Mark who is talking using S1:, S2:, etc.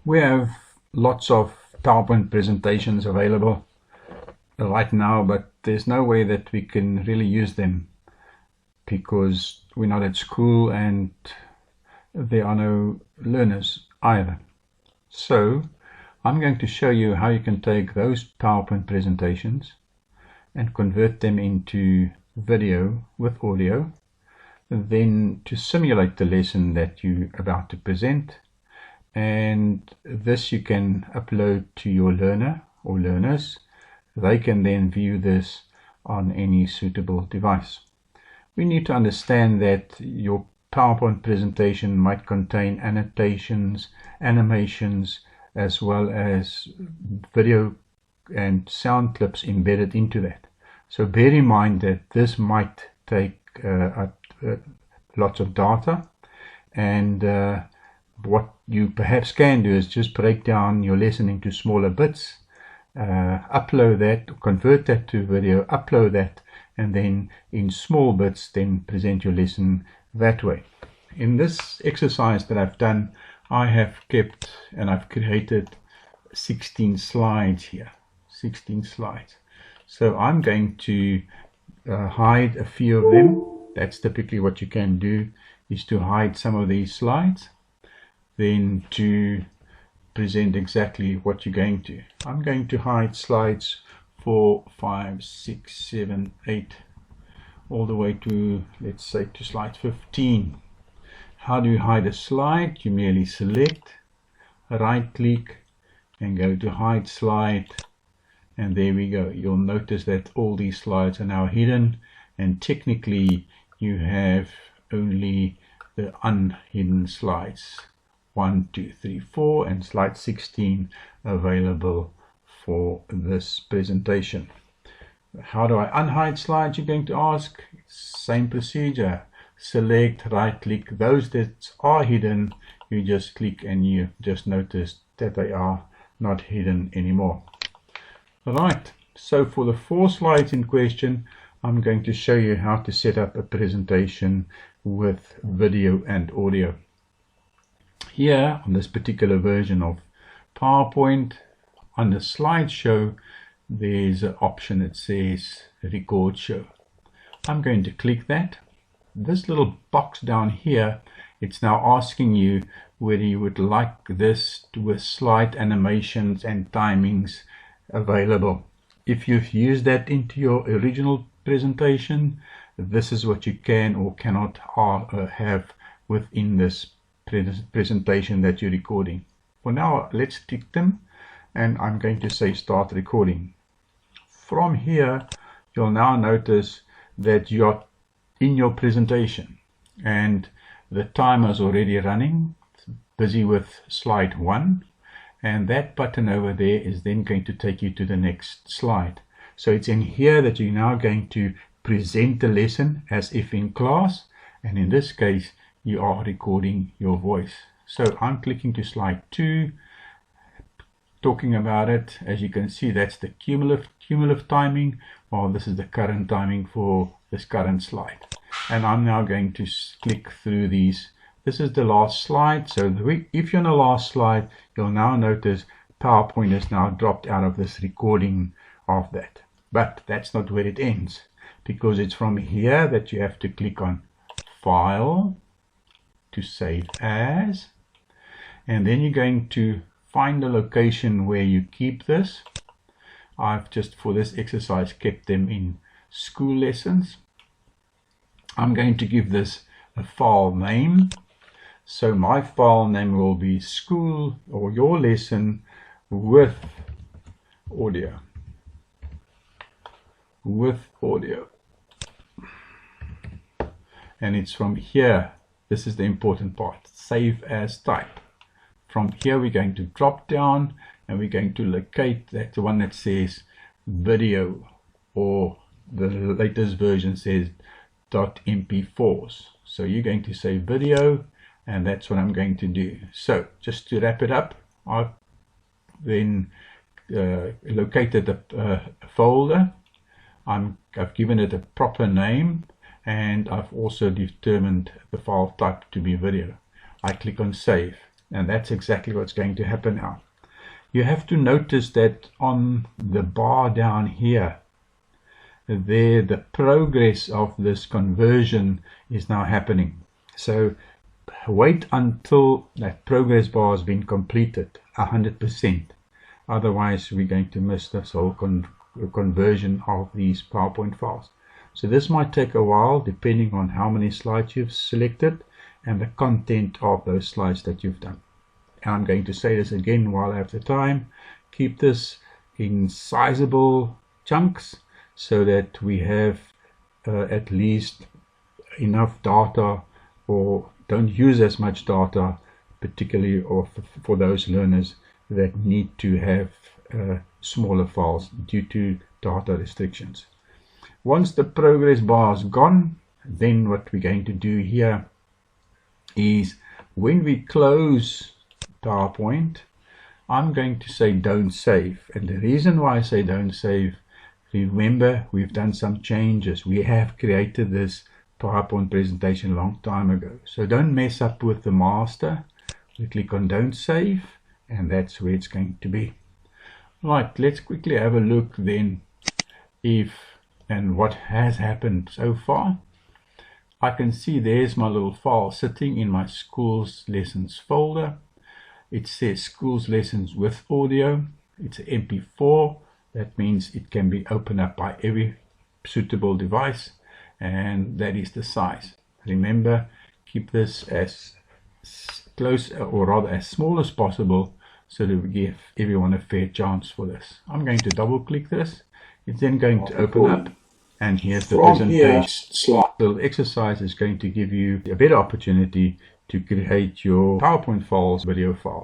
S1: We have lots of PowerPoint presentations available right now, but there's no way that we can really use them because we're not at school and there are no learners either. So I'm going to show you how you can take those PowerPoint presentations and convert them into video with audio, then to simulate the lesson that you're about to present. And this you can upload to your learner or learners. They can then view this on any suitable device. We need to understand that your PowerPoint presentation might contain annotations, animations, as well as video and sound clips embedded into that. So bear in mind that this might take lots of data, and what you perhaps can do is just break down your lesson into smaller bits, upload that, convert that to video, upload that, and then in small bits then present your lesson that way. In this exercise that I've done, I have kept and I've created 16 slides here, 16 slides. So I'm going to hide a few of them. That's typically what you can do, is to hide some of these slides, then to present exactly what you're going to. I'm going to hide slides 4, 5, 6, 7, 8, all the way to, let's say, to slide 15. How do you hide a slide? You merely select, right click, and go to hide slide, and there we go. You'll notice that all these slides are now hidden, and technically you have only the unhidden slides 1, 2, 3, 4 and slide 16 available for this presentation. How do I unhide slides, you're going to ask? Same procedure. Select, right click, those that are hidden, you just click and you just notice that they are not hidden anymore. Alright, so for the 4 slides in question, I'm going to show you how to set up a presentation with video and audio. Here on this particular version of PowerPoint, on the slideshow, there's an option that says record show. I'm going to click that. This little box down here, it's now asking you whether you would like this with slide animations and timings available. If you've used that into your original presentation, this is what you can or cannot have within this presentation that you're recording. For now, let's tick them, and I'm going to say start recording. From here, you'll now notice that you're in your presentation and the timer's already running, busy with slide 1, and that button over there is then going to take you to the next slide. So it's in here that you're now going to present the lesson as if in class, and in this case you are recording your voice. So I'm clicking to slide 2, talking about it. As you can see, that's the cumulative timing, while this is the current timing for this current slide. And I'm now going to click through these. This is the last slide, so if you're on the last slide, you'll now notice PowerPoint has now dropped out of this recording of that. But that's not where it ends, because it's from here that you have to click on File to save as, and then you're going to find the location where you keep this. I've just for this exercise kept them in school lessons. I'm going to give this a file name. So my file name will be school or your lesson with audio. With audio. And it's from here. This is the important part. Save as type. From here we're going to drop down and we're going to locate that one that says video, or the latest version says .mp4s. So you're going to say video, and that's what I'm going to do. So just to wrap it up, I've then located a folder. I've given it a proper name, and I've also determined the file type to be video. I click on save, And that's exactly what's going to happen now. You have to notice that on the bar down here, there the progress of this conversion is now happening. So wait until that progress bar has been completed 100%. Otherwise we're going to miss this whole conversion of these PowerPoint files. So this might take a while depending on how many slides you've selected and the content of those slides that you've done. And I'm going to say this again while I have the time. Keep this in sizable chunks so that we have at least enough data, or don't use as much data, particularly for those learners that need to have smaller files due to data restrictions. Once the progress bar is gone, then what we're going to do here is when we close PowerPoint, I'm going to say don't save. And the reason why I say don't save, remember we've done some changes. We have created this PowerPoint presentation a long time ago. So don't mess up with the master. We click on don't save, and that's where it's going to be. Right, let's quickly have a look then if and what has happened so far. I can see there's my little file sitting in my schools lessons folder. It says schools lessons with audio. It's an MP4. That means it can be opened up by every suitable device, and that is the size. Remember, keep this as close, or rather as small as possible, so that we give everyone a fair chance for this. I'm going to double click this. It's then going to open up, and here's the presentation. The little exercise is going to give you a better opportunity to create your PowerPoint files, video files.